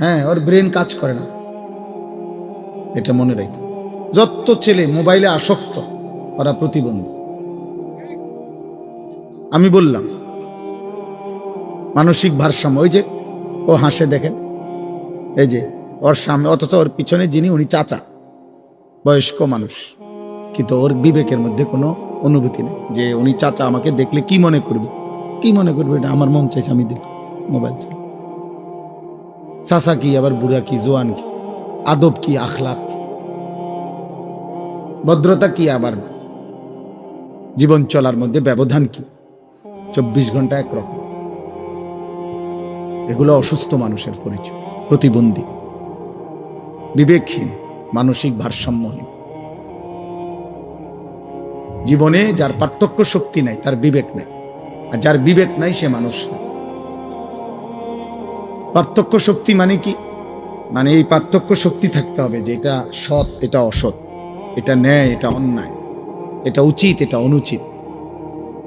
হ্যাঁ, ওর ব্রেন কাজ করে না, এটা মনে রাখো। যত ছেলে মোবাইলে আসক্ত ওরা প্রতিবন্ধী। আমি বললাম মানসিক ভারসাম্য, ওই যে ও হাসে দেখেন, এই যে ওর সামনে, অথচ ওর পিছনে যিনি উনি চাচা, বয়স্ক মানুষ, কিন্তু ওর বিবেকের মধ্যে কোনো অনুভূতি নেই যে উনি চাচা আমাকে দেখলে কি মনে করবে, কি মনে করবে, এটা আমার মন চাইছে আমি দেখব মোবাইল চালা। চাচা কি আবার বুড়া কি জোয়ান কি, আদব কি, আখলাক কি, ভদ্রতা কি, আবার জীবন চলার মধ্যে ব্যবধান কি, 24 ঘন্টা একরকম। এগুলো অসুস্থ মানুষের পরিচয়, প্রতিবন্ধী, বিবেকহীন, মানসিক ভারসাম্যহীন। জীবনে যার পার্থক্য শক্তি নাই তার বিবেক নেই, আর যার বিবেক নাই সে মানুষ না। পার্থক্য শক্তি মানে কি? মানে এই পার্থক্য শক্তি থাকতে হবে যে এটা সৎ, এটা অসৎ, এটা ন্যায়, এটা অন্যায়, এটা উচিত, এটা অনুচিত,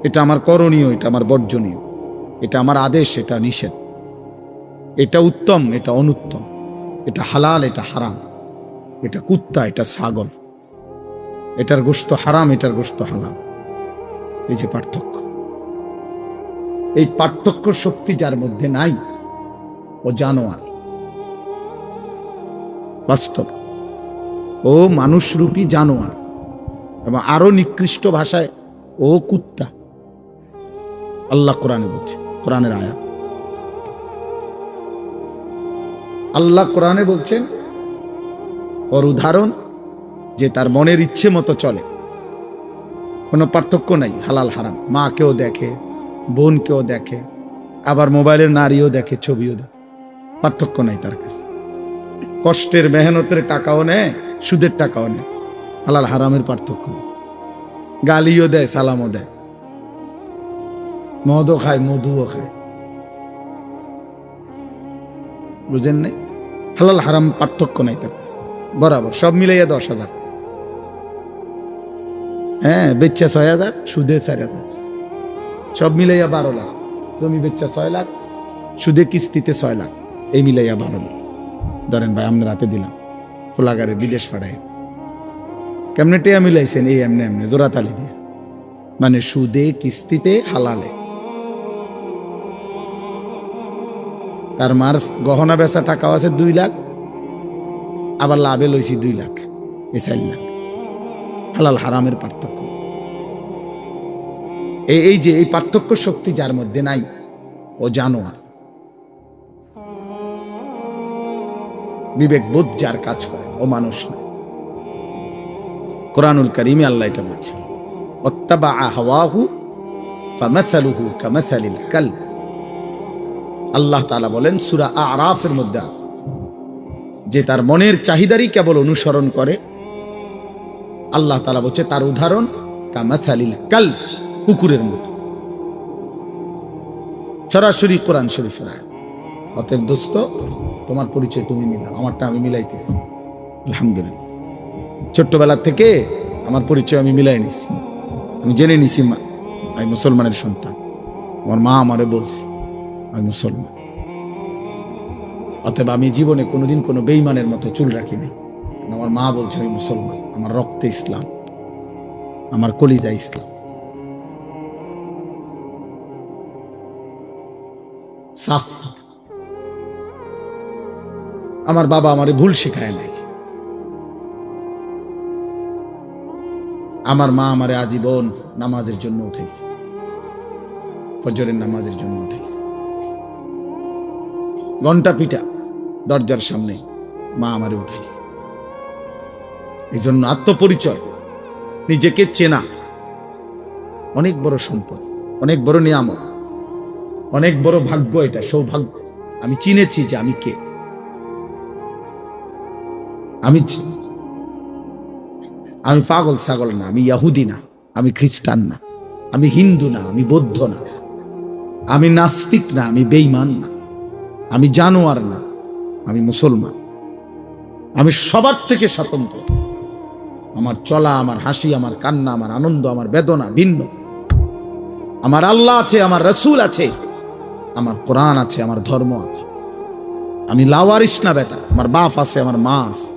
এটা আমার করণীয়, এটা আমার বর্জনীয়, এটা আমার আদেশ, এটা নিষেধ, এটা উত্তম, এটা অনুত্তম, এটা হালাল, এটা হারাম, এটা কুত্তা, এটা ছাগল, এটার গোশত হারাম, এটার গোশত হালাল। এই যে পার্থক্য, এই পার্থক্য শক্তি যার মধ্যে নাই ও জানোয়ার। বাস্তব ও মানুষরূপী জানোয়ার, এবং আরো নিকৃষ্ট ভাষায় ও কুত্তা। আল্লাহ কোরআনে বলছে, কোরআনের আয়াত, আল্লাহ কোরআনে বলছেন ওর উদাহরণ যে তার মনের ইচ্ছে মতো চলে, কোনো পার্থক্য নাই হালাল হারাম, মাকেও দেখে, বোনকেও দেখে, আবার মোবাইলের নারীও দেখে, ছবিও দেখে, পার্থক্য নাই তার কাছে। কষ্টের মেহনতের টাকাও নেয়, সুদের টাকাও নেয়, হালাল হারামের পার্থক্য নেই। গালিও দেয়, সালামও দেয়, মদও খায়, মধুও খায়, বুঝেন নাই? হালাল হারাম পার্থক্য নাই তার কাছে, বরাবর সব মিলাইয়া 10,000। হ্যাঁ, বেচ্চা 6,000, সুদে 4,000, সব মিলাইয়া 12 লাখ। জমি বেচ্চা 6 লাখ, সুদে কিস্তিতে 6 লাখ, এই মিলাইয়া 12 লাখ। ধরেন ভাই, আমরা রাতে দিলাম ফুলাগারে বিদেশ পাঠায়, কেমনে টেয়া মিলাইছেন? এই এমনি এমনি জোড়াতালি দিয়ে, মানে সুদে কিস্তিতে হালালে। তার মার গহনা বেচা টাকাও আছে 2 লাখ, আবার লাভে লইছি 2 লাখ, এই 4 লাখ। হালাল হারামের পার্থক্য, এই যে এই পার্থক্য শক্তি যার মধ্যে নাই ও জানোয়ার। বিবেক বোধ যার কাজ করে ও মানুষ না। কোরআনুল কারীমে আল্লাহ এটা বলছে, ওয়াত্তাবা হাওয়াহু ফামাসালুহু কামাসালিল কালব। আল্লাহ তাআলা বলেন সূরা আরাফের মধ্যে আছে যে তার মনের চাহিদারই কেবল অনুসরণ করে, আল্লাহ তাআলা বলছে তার উদাহরণ কামাসালিল কালব, কুকুরের মতো। সরাসরি কোরআন শরীফের আয়াত। অতএব দোস্ত, তোমার পরিচয় তুমি মিলাও, আমারটা আমি মিলাইতেছি আলহামদুলিল্লাহ। ছোট্টবেলা থেকে আমার পরিচয় আমি মিলাই নিছি, আমি জেনে নিছি আমি মুসলমানের সন্তান। আমার মা আমারে বলছে আমি মুসলমান। অতএব আমি জীবনে কোনোদিন কোনো বেঈমানের মতো চুল রাখিনি। আমার মা বলছে আমি মুসলমান, আমার রক্তে ইসলাম, আমার কলিজা ইসলাম। সাফ। আমার বাবা আমারে ভুল শিখায় নাই, আমার মা আমারে আজীবন নামাজের জন্য উঠাইছে, ফজরের নামাজের জন্য উঠাইছে। ঘন্টা পিটা দরজার সামনে মা আমারে উঠাইছে। এই জন্য আত্মপরিচয়, নিজেকে চেনা অনেক বড় সম্পদ, অনেক বড় নিয়ামত, অনেক বড় ভাগ্য। এটা সৌভাগ্য। আমি চিনেছি যে আমি কে। আমি পাগল ছাগল না, আমি ইহুদি না, আমি খ্রিস্টান না, আমি হিন্দু না, আমি বৌদ্ধ না, আমি নাস্তিক না, আমি বেঈমান না, আমি জানোয়ার না, আমি মুসলমান। আমি সবার থেকে স্বতন্ত্র। আমার চলা, আমার হাসি, আমার কান্না, আমার আনন্দ, আমার বেদনা ভিন্ন। আমার আল্লাহ আছে, আমার রাসূল আছে, আমার কোরআন আছে, আমার ধর্ম আছে। আমি লাওয়ারিস না বেটা, আমার বাপ আছে, আমার মা আছে,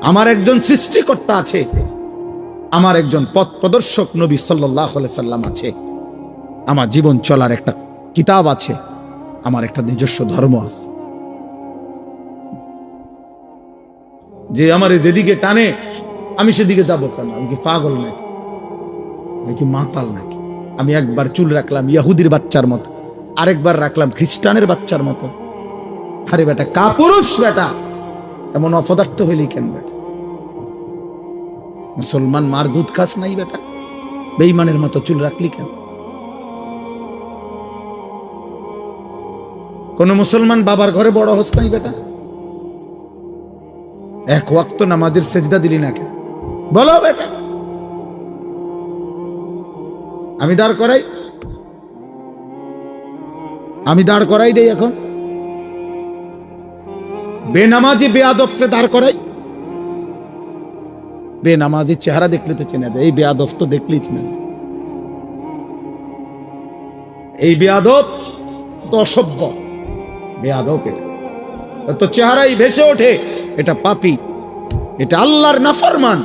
আমার একজন সৃষ্টিকর্তা আছে, আমার একজন পথ প্রদর্শক নবী সাল্লাল্লাহু আলাইহি সাল্লাম আছে, আমার জীবন চলার একটা কিতাব আছে, আমার একটা নিজস্ব ধর্ম আছে। যে আমার যেদিকে টানে আমি সেদিকে যাবো কেন? আমি কি পাগল নাকি? আমি কি মাতাল নাকি? আমি একবার চুল রাখলাম ইহুদির বাচ্চার মতো, আরেকবার রাখলাম খ্রিস্টানের বাচ্চার মতো। আরে বেটা, কাপুরুষ বেটা, এমন অপদার্থ হইলি কেন বেটা? মুসলমান মার দুধ খাস নাই বেটা? বেঈমানের মতো চুল রাখলি কেন? কোন মুসলমান বাবার ঘরে বড় হস নাই বেটা? এক ওয়াক্ত নামাজের সেজদা দিলি না কেন? বলো বেটা। আমি দাঁড় করাই দেই এখন? বেনামাজি বেয়াদবকে দাঁড় করাই? বেনামাজি চেহারা দেখলে তো চেনা যায়, এই বেয়াদব তো দেখলেই চেনা যায়। এই বেয়াদব তো অসভ্য, বেয়াদব এটা তো চেহারাই ভেসে ওঠে এটা পাপী, এটা আল্লাহর নাফরমান,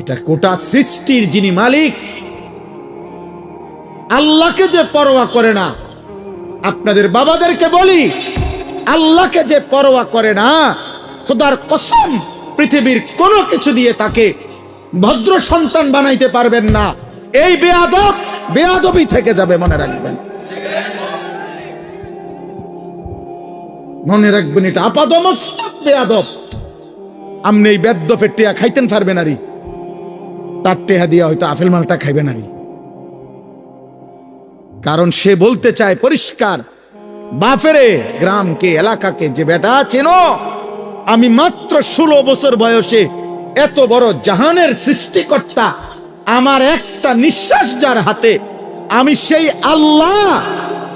এটা গোটা সৃষ্টির যিনি মালিক আল্লাহকে যে পরোয়া করে না। আপনাদের বাবাদেরকে বলি, আল্লাহকে যে পরোয়া করে না, খোদার কসম পৃথিবীর কোনো কিছু দিয়ে তাকে ভদ্র সন্তান বানাইতে পারবেন না। এই বেয়াদব বেয়াদবই থেকে যাবে, মনে রাখবেন, মনে রাখবেন, এটা আপাদমস্তক বেয়াদব। আপনি এই বেদ্যফের টেয়া খাইতেন পারবেন আরি, তার টেহা দিয়া হয়তো আপেল মালটা খাইবেন আরি। কারণ সে বলতে চায় পরিষ্কার, বাফেরে গ্রামকে এলাকাকে, যে বেটা চেনো, আমি মাত্র 16 বছর বয়সে এত বড় জাহানের সৃষ্টিকর্তা, আমার একটা নিঃশ্বাস যার হাতে, আমি সেই আল্লাহ,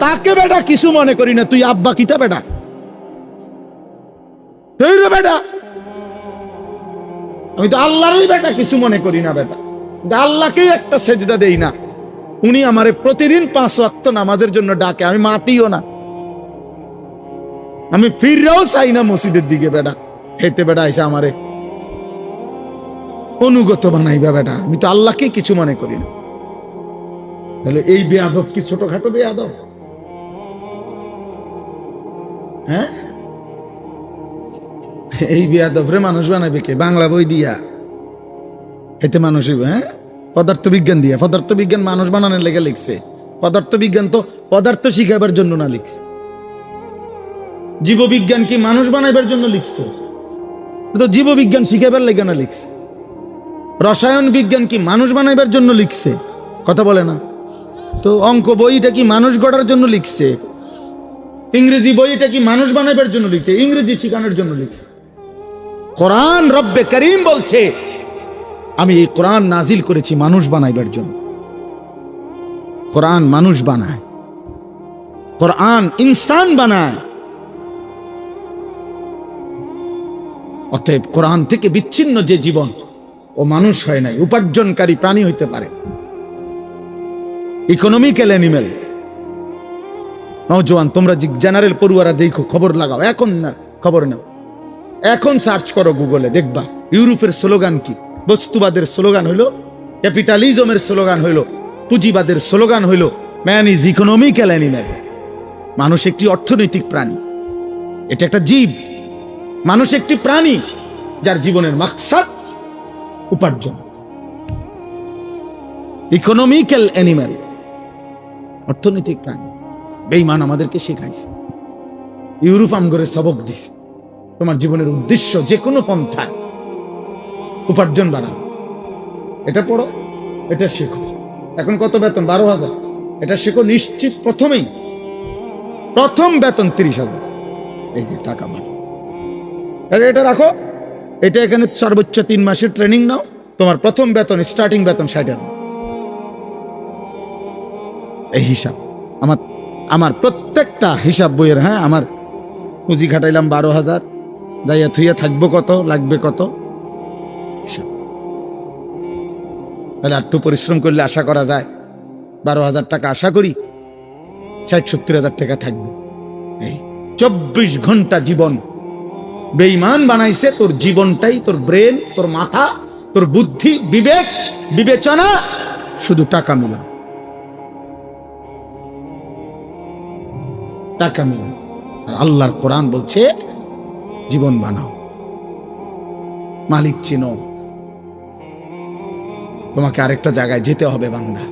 তাকে বেটা কিছু মনে করি না। তুই আব্বা কিতা বেটা? তুই রে বেটা, আমি তো আল্লাহরই বেটা কিছু মনে করি না বেটা, আল্লাহকেই একটা সেজদা দেই না। উনি আমারে প্রতিদিন 5 ওয়াক্ত নামাজের জন্য ডাকে, আমি মাতিও না, আমি ফিররাও চাই না মসজিদের দিকে বেটা। হেতে বেটা আইসা আমারে অনুগত বানাইবা বেটা, আমি তো আল্লাহকে কিছু মনে করি না। তাহলে এই বেয়াদব কি ছোটখাটো বেয়াদব? হ্যাঁ, এই বেয়াদবরে মানুষ বানাবে কে? বাংলা বই দিয়া হেতে মানুষ হইব? হ্যাঁ, পদার্থবিজ্ঞান দিয়া। পদার্থবিজ্ঞান মানুষ বানানোর লেগে লিখছে। পদার্থবিজ্ঞান তো পদার্থ শিখাবার জন্য না লিখছে। জীববিজ্ঞান কি মানুষ বানাইবার জন্য লিখছে? তো জীববিজ্ঞান শিখাবার লেগে না লিখছে। রসায়ন বিজ্ঞান কি মানুষ বানাইবার জন্য লিখছে? কথা বলে না তো। অঙ্ক বইটা কি মানুষ গড়ার জন্য লিখছে? ইংরেজি বইটা কি মানুষ বানাইবার জন্য লিখছে? ইংরেজি শিখানোর জন্য লিখছে। কোরআন রব্বে করিম বলছে, আমি এই কোরআন নাজিল করেছি মানুষ বানাইবার জন্য। কোরআন মানুষ বানায়, কোরআন ইনসান বানায়। অতএব কোরআন থেকে বিচ্ছিন্ন যে জীবন, ও মানুষ হয় নাই, উপার্জনকারী প্রাণী হইতে পারে, ইকোনমিক্যাল অ্যানিমেল। নওজোয়ান তোমরা জেনারেল পড়ুয়ারা দেখো, খবর লাগাও, এখন না খবর নাও, এখন সার্চ করো গুগলে, দেখবা ইউরোপের স্লোগান কি। বস্তুবাদের স্লোগান হইল, ক্যাপিটালিজমের স্লোগান হইল, পুঁজিবাদের স্লোগান হইল ম্যান ইজ ইকোনমিক্যাল অ্যানিমেল। মানুষ একটি অর্থনৈতিক প্রাণী, এটা একটা জীব। মানুষ একটি প্রাণী যার জীবনের মাকসাদ উপার্জন। ইকোনমিক্যাল অ্যানিমেল, অর্থনৈতিক প্রাণী। বেঈমান আমাদেরকে শেখাইছে, ইউরোপ আমগরে সবক দিছে, তোমার জীবনের উদ্দেশ্য যে কোনো পন্থায় উপার্জন বাড়াও, এটা পড়ো, এটা শেখো। এখন কত বেতন? 12,000। এটা শেখো নিশ্চিত, প্রথমেই প্রথম বেতন 30,000। এই যে টাকা বাড়ো, এটা রাখো, এটা এখানে সর্বোচ্চ 3 মাসের ট্রেনিং নাও, তোমার প্রথম বেতন, স্টার্টিং বেতন 60,000। এই হিসাব আমার প্রত্যেকটা হিসাব বইয়ের। হ্যাঁ, আমার পুঁজি খাটাইলাম 12,000, যাইয়া থুইয়া থাকবো কত, লাগবে কত হিসাব। তাহলে একটু পরিশ্রম করলে আশা করা যায় 12,000 টাকা, আশা করি 60-70,000 টাকা থাকবে। এই 24 ঘন্টা জীবন বেঈমান বানাইছে। তোর জীবনটাই, তোর ব্রেন, তোর মাথা, তোর বুদ্ধি, বিবেক, বিবেচনা শুধু টাকা মিলা, টাকা মিলা। আর আল্লাহর কোরআন বলছে জীবন বানাও, মালিক চিনো। তোমাকে আরেকটা জায়গায় যেতে হবে বান্দা,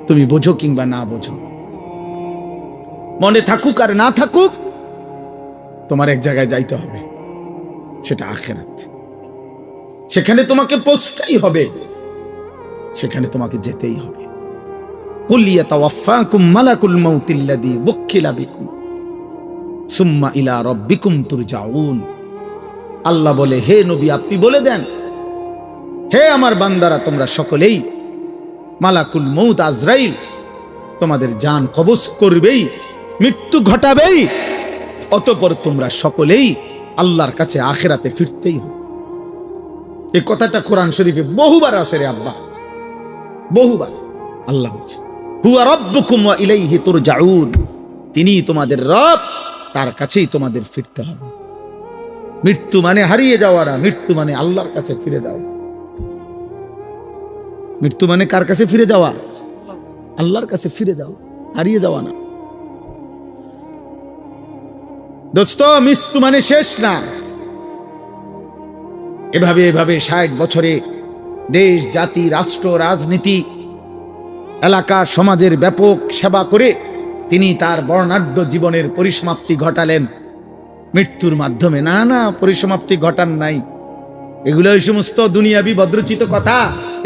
তুমি বোঝো কিংবা না বোঝো, মনে থাকুক আর না থাকুক, তোমার এক জায়গায় যাইতে হবে, সেটা আখিরাত। সেখানে তোমাকে পৌঁছতেই হবে, সেখানে তোমাকে যেতেই হবে। কুল ইয়াতাওয়াফাকুম মালাকুল মাউতিল্লাযী ওয়াক্কিলা বিকুম সুম্মা ইলা রাব্বিকুম তুরজাউন। আল্লাহ বলে, হে নবী আপনি বলে দেন, হে আমার বান্দারা তোমরা সকলেই, মালাকুল মউত আজরাইল তোমাদের জান কবজ করবেই, মৃত্যু ঘটাবেই, অতঃপর তোমরা সকলেই আল্লাহর কাছে আখিরাতে ফিরতেই হবে। এই কথাটা কোরআন শরীফে বহুবার আছে রে আব্বা, বহুবার। আল্লাহ বলছে হুয়া রাব্বুকুম ওয়া ইলাইহি তুরজাউন, তিনি তোমাদের রব, তার কাছেই তোমাদের ফিরতে হবে। মৃত্যু মানে হারিয়ে যাওয়া না, মৃত্যু মানে আল্লাহর কাছে ফিরে যাওয়া। মৃত্যু মানে কার কাছে ফিরে যাওয়া? আল্লাহর কাছে ফিরে যাওয়া, হারিয়ে যাওয়া না। দোস্ত, মৃত্যু মানে শেষ না। এভাবে এভাবে 60 বছরে দেশ, জাতি, রাষ্ট্র, রাজনীতি, এলাকা, সমাজের ব্যাপক সেবা করে তিনি তার বর্ণাঢ্য জীবনের পরিসমাপ্তি ঘটালেন মৃত্যুর মাধ্যমে। না না, পরিসমাপ্তি ঘটান নাই। এগুলো ওই সমস্ত দুনিয়াবি ভদ্রচিত কথা,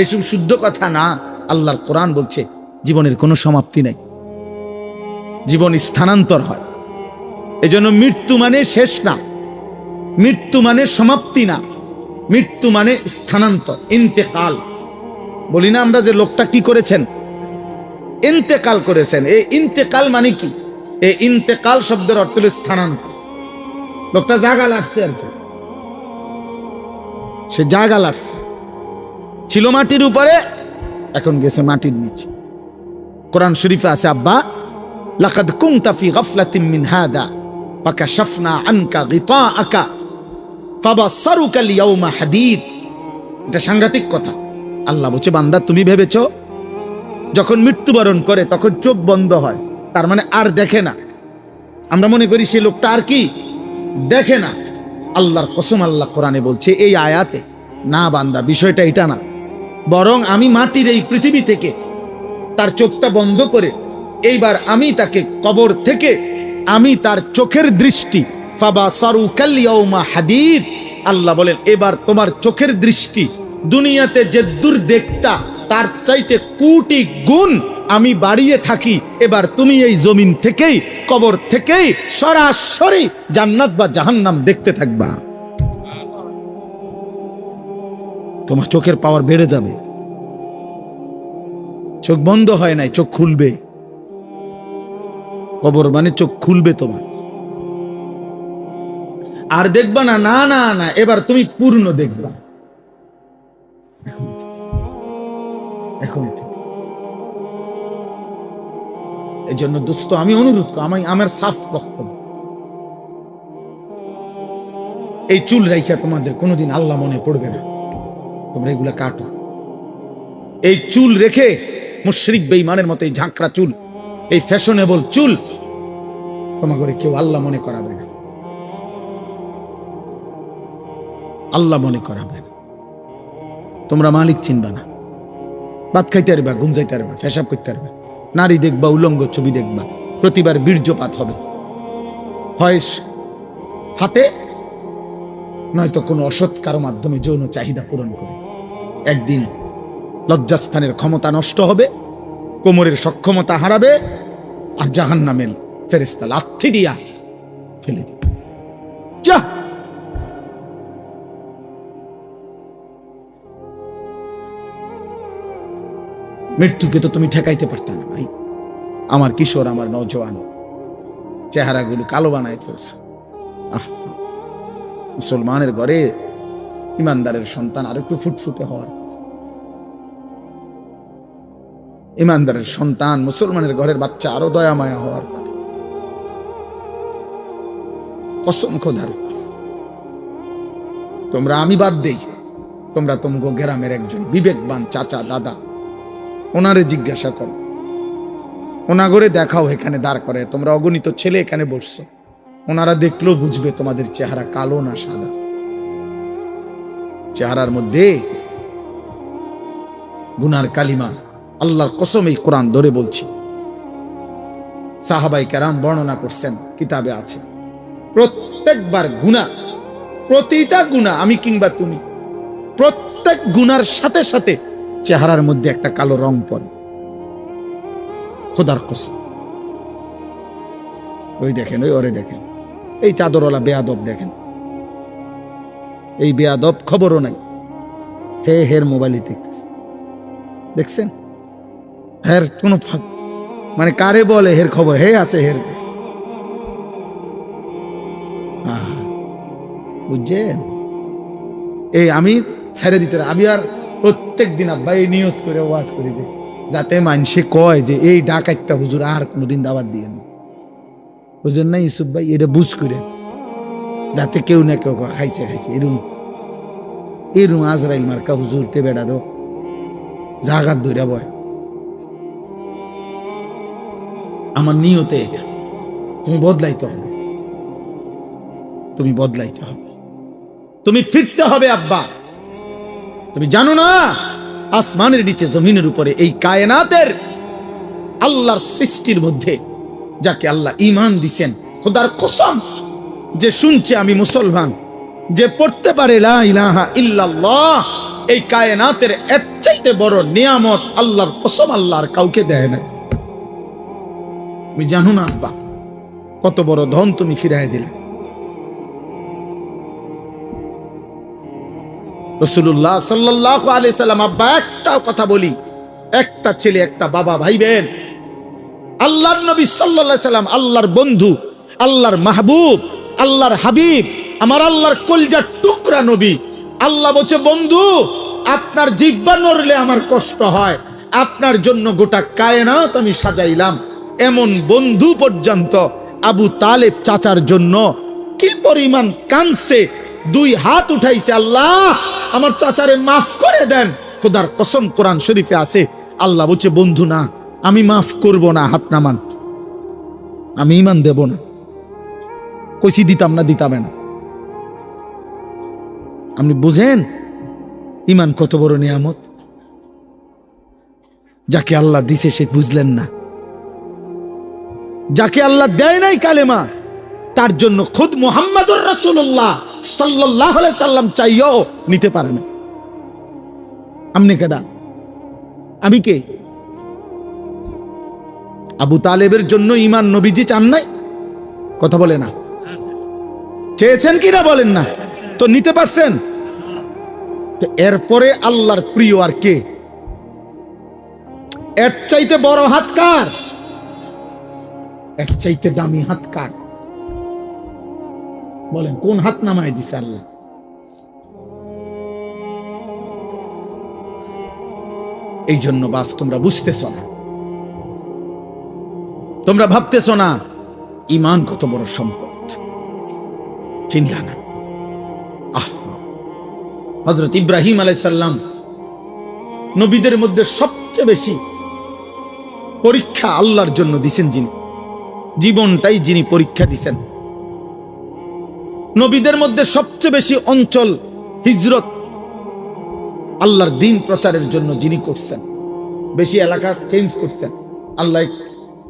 এসব শুদ্ধ কথা না। আল্লাহর কোরআন বলছে জীবনের কোনো সমাপ্তি নাই, জীবন স্থানান্তর হয়। এজন্য মৃত্যু মানে শেষ না, মৃত্যু মানে সমাপ্তি না, মৃত্যু মানে স্থানান্তর, ইন্তেকাল। বলি না আমরা যে লোকটা কি করেছেন, ইন্তেকাল করেছেন। এই ইন্তেকাল মানে কি? এই ইন্তেকাল শব্দের অর্থ হলো স্থানান্তর। লোকটা জায়গা লাটছে আর কি, সে জায়গা লাটছে, ছিল মাটির উপরে, এখন গেছে মাটির নিচে। কোরআন শরীফে আছে আব্বা, লাকাদ কুনতা ফি গাফলাতিন মিন হাদা ফাকাশাফনা আনকা গিতাআকা ফাবাসারুকা আল-ইয়াওমা হাদীদ। এটা সাংঘাতিক কথা। আল্লাহ বলছে, বান্দা তুমি ভেবেছো যখন মৃত্যুবরণ করে তখন চোখ বন্ধ হয়, তার মানে আর দেখে না। আমরা মনে করি সে লোকটা আর কি দেখে না। আল্লাহর কসম, আল্লাহ কোরআনে বলছে এই আয়াতে, না বান্দা বিষয়টা এটা না, বরং আমি মাটির এই পৃথিবী থেকে তার চোখটা বন্ধ করে এইবার আমি তাকে কবর থেকে আমি তার চোখের দৃষ্টি, ফাবাসারুকাল ইয়াউমা হাদীদ, আল্লাহ বলেন এবার তোমার চোখের দৃষ্টি দুনিয়াতে যে দূর দেখতা তার চাইতে কোটি গুণ আমি বাড়িয়ে থাকি। এবার তুমি এই জমিন থেকেই, কবর থেকেই সরাসরি জান্নাত বা জাহান্নাম দেখতে থাকবা। তোমার চোখের পাওয়ার বেড়ে যাবে। চোখ বন্ধ হয় নাই, চোখ খুলবে। কবর মানে চোখ খুলবে তোমার, আর দেখবা না, না না না, এবার তুমি পূর্ণ দেখবা। এখন এই জন্য দোস্ত আমি অনুরোধ করি, আমার সাফ বক্তব্য, এই চুল রাইখা তোমাদের কোনোদিন আল্লাহ মনে পড়বে না, তোমরা এগুলা কাটো। এই চুল রেখে মুশরিক বেঈমানের মতো এই ঝাঁকড়া চুল, এই ফ্যাশনেবল চুল তোমাকে কেউ আল্লাহ মনে করাবে না, আল্লাহ মনে করাবে না। তোমরা মালিক চিনবা না, ভাত খাইতে পারবা, ঘুম যাইতে পারবা, পেশাব করতে পারবা, নারী দেখবা, উলঙ্গ ছবি দেখবা, প্রতিবার বীর্যপাত হবে, হয় হাতে নয়তো কোনো অসৎ কারো মাধ্যমে যৌন চাহিদা পূরণ করে। একদিন লজ্জাস্থানের ক্ষমতা নষ্ট হবে, কোমরের সক্ষমতা হারাবে, আর জাহান্নামের ফেরেশতা লাথি দিয়া ফেলে দিবে। যা, মৃত্যুকে তো তুমি ঠেকাইতে পারতা না ভাই। আমার কিশোর, আমার নওজোয়ান চেহারাগুলো কালো বানায় ফেলছে। মুসলমানের ঘরে ইমানদারের সন্তান আর একটু ফুটফুটে হওয়ার, ইমানদারের সন্তান মুসলমানের ঘরের বাচ্চা আরো দয়া মায়া হওয়ার কথা। কসম খোদার, তোমরা, আমি বাদ দেই, তোমরা তোমাকে গ্রামের একজন বিবেকবান চাচা দাদা, ওনারে জিজ্ঞাসা করো, ওনা করে দেখাও, এখানে দাঁড় করে, তোমরা অগণিত ছেলে এখানে বসছো, ওনারা দেখলেও বুঝবে তোমাদের চেহারা কালো না সাদা। চেহারার মধ্যে গুনার কালিমা, আল্লাহর কসম এই কোরআন ধরে বলছি, সাহাবাই কেরাম বর্ণনা করছেন, কিতাবে আছে, প্রত্যেকবার গুনাহ, প্রতিটা গুনাহ, আমি কিংবা তুমি, প্রত্যেক গুনার সাথে সাথে চেহারার মধ্যে একটা কালো রং পড়ে, খোদার কসম। ওই দেখেন, ওই ওরে দেখেন, এই চাদরওয়ালা বেয়াদব দেখেন, এই বেয়াদব খবরও নাই, হের মোবাইলে দেখতেছে, দেখছেন, হের কোন মানে কারে বলে হের খবর, হে আছে হের, বুঝছেন? এই আমি ছেড়ে দিতে, আমি আর প্রত্যেক দিন আব্বা এই নিয়ত করে ওয়াজ করি যে যাতে মানুষে কয় যে এই ডাকাইত্যা হুজুর আর কোনোদিন দাবার দিয়ে না, হুজুর না ইউসুফ ভাই, এটা বুঝ করে, যাতে কেউ না কেউ খাইছে খাইছে, এরম আজরাইল মার্কা হুজুর তে বেড়া দো জাগাত ধরে বয়। আমার নিয়তে এটা, তুমি বদলাইতে হবে, তুমি বদলাইতে হবে, তুমি ফিরতে হবে আব্বা। তুমি জানো না আসমানের নিচে জমিনের উপরে এই কায়নাতের আল্লাহর সৃষ্টির মধ্যে যাকে আল্লাহ ঈমান দিছেন, খোদার কসম, যে শুনছে আমি মুসলমান, যে পড়তে পারে লা ইলাহা ইল্লাল্লাহ, এই কায়নাতের এর চাইতে বড় নিয়ামত আল্লাহর কসম আল্লাহর কাউকে দেয় না। তুমি জানো না আব্বা কত বড় ধন তুমি ফিরাই দিলে। রাসূলুল্লাহ সাল্লাল্লাহু আলাইহি সাল্লাম, আব্বা একটা কথা বলি, একটা ছেলে একটা বাবা ভাইবেন, আল্লাহর নবী সাল্লাল্লাহু আলাইহি সাল্লাম আল্লাহর বন্ধু, আল্লাহর মাহবুব, আল্লাহর হাবিব, আমার আল্লাহর কলিজার টুকরা নবী। আল্লাহ বলছে, বন্ধু আপনার জিহ্বা নড়লে আমার কষ্ট হয়, আপনার জন্য গোটা কায়নাত আমি সাজাইলাম। এমন বন্ধু পর্যন্ত আবু তালেব চাচার জন্য কি পরিমাণ কাঁদছে, দুই হাত উঠাইছে, আল্লাহ আমার চাচারে মাফ করে দেন। খোদার কসম কোরআন শরীফে আছে, আল্লাহ বলছে বন্ধু না, আমি মাফ করব না, হাত নামান, আমি ঈমান দেব না, কইছি দিতাম না, দিতাবে না। আপনি বুঝেন ঈমান কত বড় নিয়ামত, যাকে আল্লাহ দিছে সে বুঝলেন না, যাকে আল্লাহ দেয় নাই কালেমা, তার জন্য খুদ মুহাম্মাদুর রাসূলুল্লাহ সাল্লাল্লাহু আলাইহি সাল্লাম চাইও নিতে পারে না। আপনি কেডা, আমি কে? আবু তালেবের জন্য ঈমান নবীজি চান নাই? কথা বলে না, চেয়েছেন কিনা বলেন না, তো নিতে পারছেন? তো এরপরে আল্লাহর প্রিয় আর কে? এর চাইতে বড় হাত কার? এর চাইতে দামি হাত কার? বলেন, কোন হাত নামায় দিছে আল্লাহ? এই জন্য বাপ তোমরা বুঝতেছ না, তোমরা ভাবতেছ না ঈমান কত বড় সম্পদ, চিনলা না। হযরত ইব্রাহিম আলাইহিস সালাম নবীদের মধ্যে সবচেয়ে বেশি পরীক্ষা আল্লাহর জন্য দিছেন, যিনি জীবনটাই যিনি পরীক্ষা দিছেন। নবীদের মধ্যে সবচেয়ে বেশি অঞ্চল হিজরত আল্লাহর দ্বীন প্রচারের জন্য যিনি করছেন, বেশি এলাকা চেঞ্জ করছেন। আল্লাহ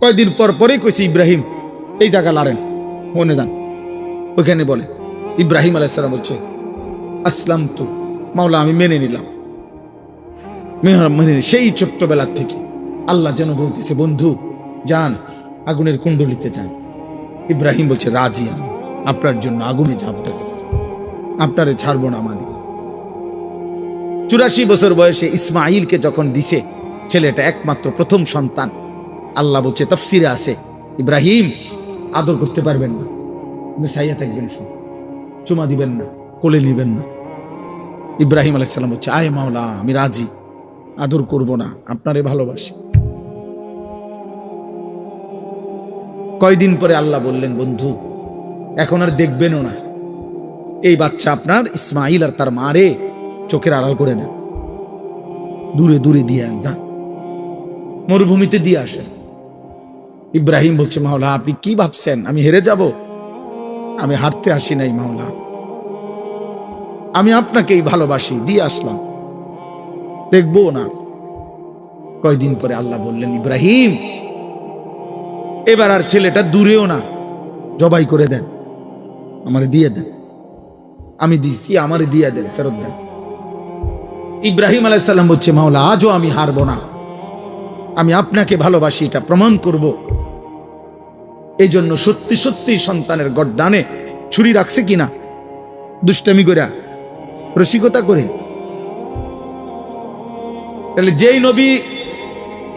কয়দিন পর পরেই কইছে, ইব্রাহিম এই জায়গা লারেন, মনে যান, ওইখানে বলে ইব্রাহিম আলাইহিস সালাম বলছে, আসলামতু, মাওলা আমি মেনে নিলাম, মেনে। সেই ছোট্টবেলার থেকে আল্লাহ যেন বলতেছে, বন্ধু যান আগুনের কুণ্ডলিতে যান। ইব্রাহিম বলছে, রাজি আমি, আপনার জন্য আগুনে ঝাঁপতে, আপনারে ছাড়বো না। মানে 84 বছর বয়সে ইসমাইলকে যখন দিছে, ছেলেটা একমাত্র প্রথম সন্তান, আল্লাহ বলছে, তাফসিরে আছে, ইব্রাহিম আদর করতে পারবেন না, সাইয়া থাকবেন, চুমা দিবেন না, কোলে নিবেন না। ইব্রাহিম আলাইহিস সালাম বলছে, আয় মাওলা আমি রাজি, আদর করব না, আপনারে ভালোবাসি। কয়দিন পরে আল্লাহ বললেন, বন্ধু এখন আর দেখবেনও না। এই বাচ্চা আপনার ইসমাইল আর তার মারে চোখের আড়াল করে দেন, দূরে দূরে দিয়ে যান, মরুভূমিতে দিয়ে আসেন। ইব্রাহিম বলছে, মাওলা আপনি কি ভাবছেন আমি হেরে যাব? আমি হারতে আসি নাই মাওলা, আমি আপনাকেই ভালোবাসি, দিয়ে আসলাম, দেখবো না। কয়দিন পরে আল্লাহ বললেন, ইব্রাহিম এবার আর ছেলেটা দূরেও না, জবাই করে দেন, আমারে দিয়ে দেন, আমি দিচ্ছি, আমারে দিয়ে দেন, ফেরত দেন। ইব্রাহিম আলাইহিস সালাম বলছে, মাওলা আজও আমি হারবো না, আমি আপনাকে ভালোবাসি, এটা প্রমাণ করব। এই জন্য সত্যি সত্যি সন্তানের গর্দানে ছুরি রাখছে কিনা, দুষ্টামি করে, রসিকতা করে। তাহলে যেই নবী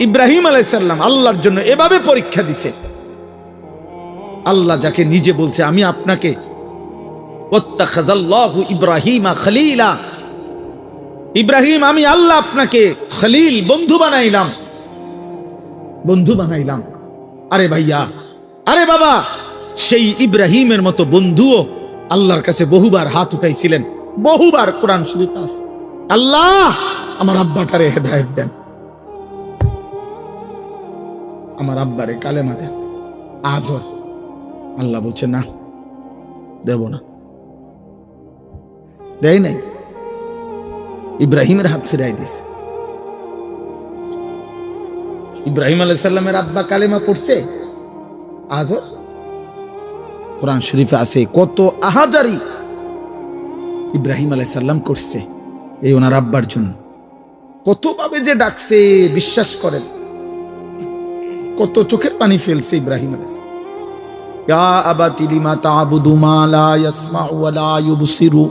ইব্রাহিম আলাইহিস সালাম আল্লাহর জন্য এভাবে পরীক্ষা দিছে, আল্লাহ যাকে নিজে বলছে, আমি আপনাকে ওয়াত্তাখাযাল্লাহু ইব্রাহিমা খলীলা, ইব্রাহিম আমি আল্লাহ আপনাকে খলীল, বন্ধু বানাইলাম, বন্ধু বানাইলাম। আরে ভাইয়া, আরে বাবা, সেই ইব্রাহিমের মতো বন্ধুও আল্লাহর কাছে বহুবার হাত উঠাইছিলেন, বহুবার। কোরআন শরীফে আছে, আল্লাহ আমার আব্বাটারে হেদায়েত দেন, আমার আব্বারে কালেমা দেন। আজও আল্লাহ বলছে, না দেব না, দেয় নাই। ইব্রাহিমের হাত ফিরাই দিছে। ইব্রাহিম আলাইহিস সালামের আব্বা কালেমা পড়ছে, আজও কোরআন শরীফে আছে কত আহাজারি ইব্রাহিম আলাইহিস সালাম করছে এই ওনার আব্বার জন্য। কতভাবে যে ডাকছে বিশ্বাস করেন, কত চোখের পানি ফেলছে ইব্রাহিম আলাইহিস সালাম। ইয়া আবাতি লিমা তা'বুদু মা লা ইয়াসমা'ু ওয়া লা ইউবসিরু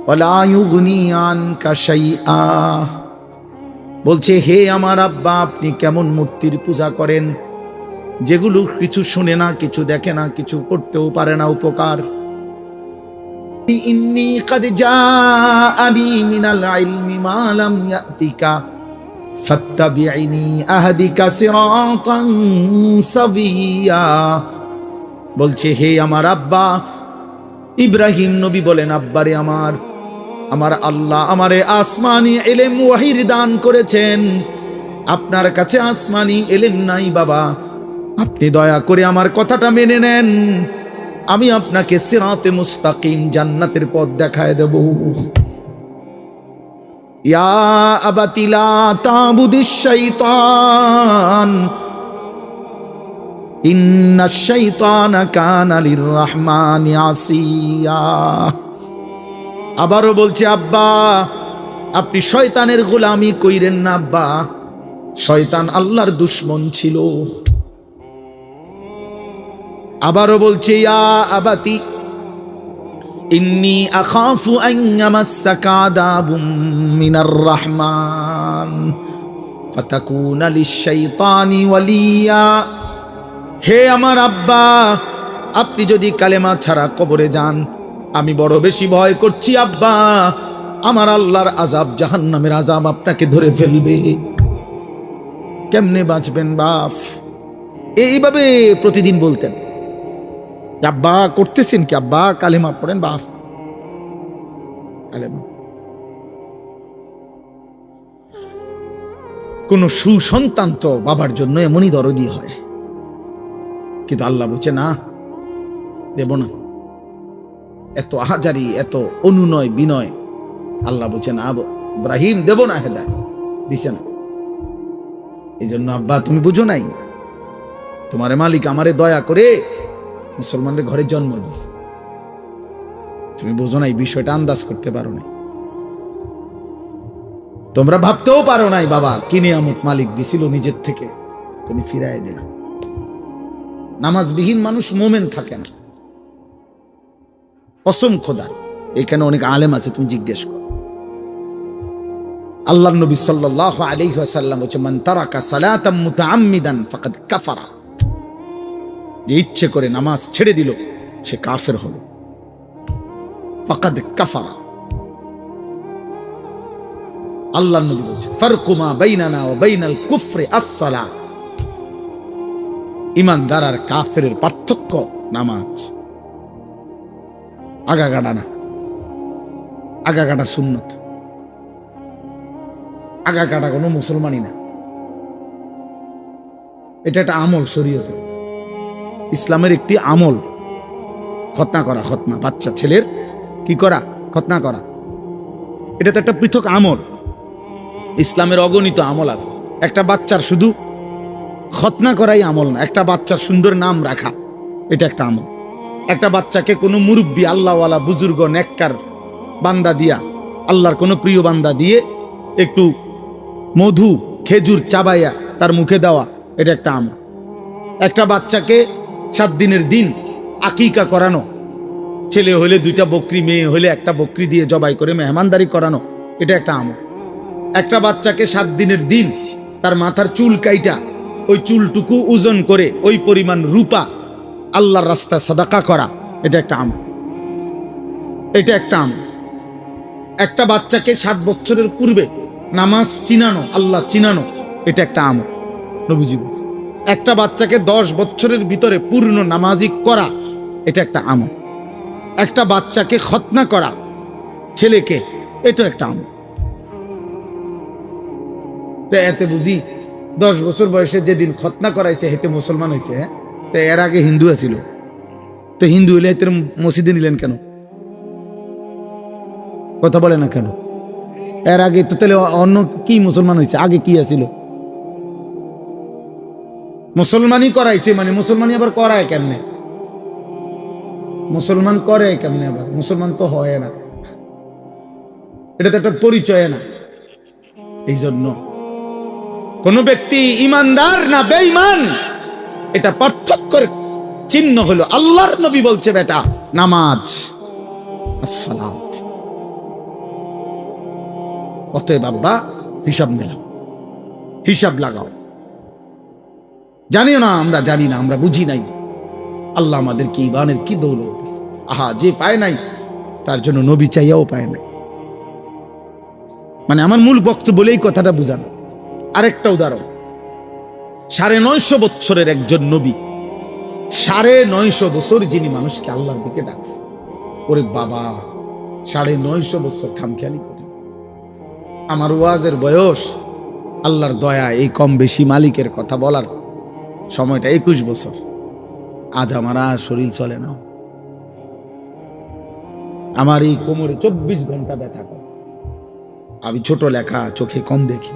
ওয়া লা ইউগনি আনকা শাইআ। বলছে, হে আমার আব্বা, আপনি কেমন মূর্তির পূজা করেন যেগুলো কিছু শুনে না, কিছু দেখে না, কিছু করতেও পারে না উপকার। ইন্নী কাদ জাআনি মিনাল ইলমি মা লাম ইয়াতিকা ফাত্তাবি'নি আহদিকা সিরাতান সাবিয়্যা। বলছে, হে আমার আব্বা, ইব্রাহিম নবী বলেন, আব্বারে আমার আল্লাহ আমারে আসমানি ইলম ওয়াহির দান করেছেন, আপনার কাছে আসমানি ইলম নাই বাবা, আপনি দয়া করে আমার কথাটা মেনে নেন, আমি আপনাকে সিরাতে মুস্তাকিম, জান্নাতের পথ দেখায় দেব। ইয়া আবাতি লা তা'বুদিশ শাইতান ইন্নাশ শাইতানা কানা লিররহমানি আসিয়া। আবারও বলছে, আব্বা আপনি শয়তানের গোলামি কইরেন না আব্বা, শয়তান আল্লাহর দুশমন ছিল। আবারও বলছে, ইয়া আবাতি ইন্নী আখাফু আন ইয়ামাসসাকা আযাবুম মিনার রাহমান ফাতাকুনা লিশ-শাইতানি ওয়ালিয়া। হে আমার আব্বা, আপনি যদি কালেমা ছাড়া কবরে যান, আমি বড় বেশি ভয় করছি আব্বা, আমার আল্লাহর আযাব, জাহান্নামের আযাব আপনাকে ধরে ফেলবে। কেমনে বাঁচবেন বাপ? এইভাবে প্রতিদিন বলতেন। আব্বা করতেছেন কি? আব্বা কালেমা পড়েন বাপ, কালেমা। কোন সুসন্তান তো বাবার জন্য এমনই দরদি হয়, কিন্তু আল্লাহ বলছে, না দেব না। এত আহাজারি, এত অনুনয় বিনয়, আল্লাহ বলছে, না ইব্রাহিম দেব না, হেদায়েত দিছে না। এই জন্য আব্বা তুমি বুঝো নাই, তোমার মালিক আমারে দয়া করে মুসলমানদের ঘরে জন্ম দিছে, তুমি বুঝো নাই, বিষয়টা আন্দাজ করতে পারো নাই, তোমরা ভাবতেও পারো নাই বাবা কি নিয়ামত মালিক দিছিল নিজের থেকে, তুমি ফিরাই দিলা। নামাজবিহীন মানুষ মোমেন থাকে না, কসম খোদার। এখানে অনেক আলেম আছে, তুমি জিজ্ঞেস করো। আল্লাহর নবী সাল্লাল্লাহু আলাইহি ওয়াসাল্লাম বলেছে, মান তারাকা সালাতাম মুতাআম্মিদান ফাকাদ কাফারা। যে ইচ্ছে করে নামাজ ছেড়ে দিল সে কাফের হলো, ফাকাদ কাফারা। আল্লাহর নবী বলেছে, ফারকু মা বাইনানা ওয়া বাইনাল কুফরি আস-সালাহ। ঈমানদার আর কাফেরের পার্থক্য নামাজ। আগা গাড়া না, আগা গাড়া সুন্নত, আগা গাড়া কোনো মুসলমানই না। এটা একটা আমল, শরীয়তে ইসলামের একটি আমল খতনা করা। খতনা বাচ্চা ছেলের কি করা? খতনা করা। এটা তো একটা পৃথক আমল। ইসলামের অগণিত আমল আছে। একটা বাচ্চার শুধু খতনা করাই আমল না, একটা বাচ্চার সুন্দর নাম রাখা এটা একটা আমল। একটা বাচ্চাকে কোনো মুরব্বী, আল্লাহওয়ালা, বুজুর্গ, নেককার বান্দা দিয়া, আল্লাহর কোনো প্রিয় বান্দা দিয়ে একটু মধু, খেজুর চাবাইয়া তার মুখে দেওয়া, এটা একটা আমল। একটা বাচ্চাকে 7 দিনের দিন আকিকা করানো, ছেলে হলে 2টা বকরি, মেয়ে হলে 1টা বকরি দিয়ে জবাই করে মেহমানদারি করানো, এটা একটা আমল। একটা বাচ্চাকে 7 দিনের দিন তার মাথার চুল কাইটা ওই চুলটুকু ওজন করে ওই পরিমাণ রূপা আল্লাহর রাস্তায় সাদাকা করা, এটা একটা আমল। এটা একটা আমল। একটা বাচ্চাকে 7 বছরের পূর্বে নামাজ চিনানো, আল্লাহ চিনানো, এটা একটা আমল। নবীজি বলেছেন একটা বাচ্চাকে 10 বছরের ভিতরে পূর্ণ নামাজি করা, এটা একটা আমল। একটা বাচ্চাকে খতনা করা ছেলেকে, এটা একটা আমল। তো এতে বুঝি 10 বছর বয়সে যেদিন খতনা করাইছে হেতে মুসলমান হয়েছে। হ্যাঁ, তো এর আগে হিন্দু আছিল, তো হিন্দু হইলে হেতের মসজিদে নিলেন কেন? কথা বলে না কেন? এর আগে তো তাহলে অন্য কি মুসলমান হয়েছে? আগে কি আছিল? মুসলমানই করাইছে, মানে মুসলমানই আবার করায় কেমনে? মুসলমান করে কেমনে? আবার মুসলমান তো হয় না, এটা তো একটা পরিচয় না। এই জন্য কোন ব্যক্তি ইমানদার না বেঈমান, এটা পার্থক্যের চিহ্ন হলো আল্লাহর নবী বলছে, বেটা নামাজ, আসসালাত। অতএব আব্বা হিসাব নিলাম, হিসাব লাগাও। জানিও না, আমরা জানি না, আমরা বুঝি নাই। আল্লাহ আমাদেরকে ঈমানের কি দৌলত দিয়েছে। আহা, যে পায় নাই তার জন্য নবী চাইয়াও পায় নাই। মানে আমার মূল বক্তব্য বলে এই কথাটা বুঝানো। আরেকটা উদাহরণ, 950 বছরের একজন নবী, 950 বছর যিনি মানুষকে আল্লাহর দিকে ডাকছে। ওরে বাবা, 950 বছর খামখেয়ালি কথা। আমার ওয়াজের বয়স, আল্লাহর দয়া, এই কম বেশি মালিকের কথা বলার সময়টা 21 বছর। আজ আমার আর শরীর চলে না। আমার এই কোমরে 24 ঘন্টা ব্যথা করে। আমি ছোট লেখা, চোখে কম দেখি,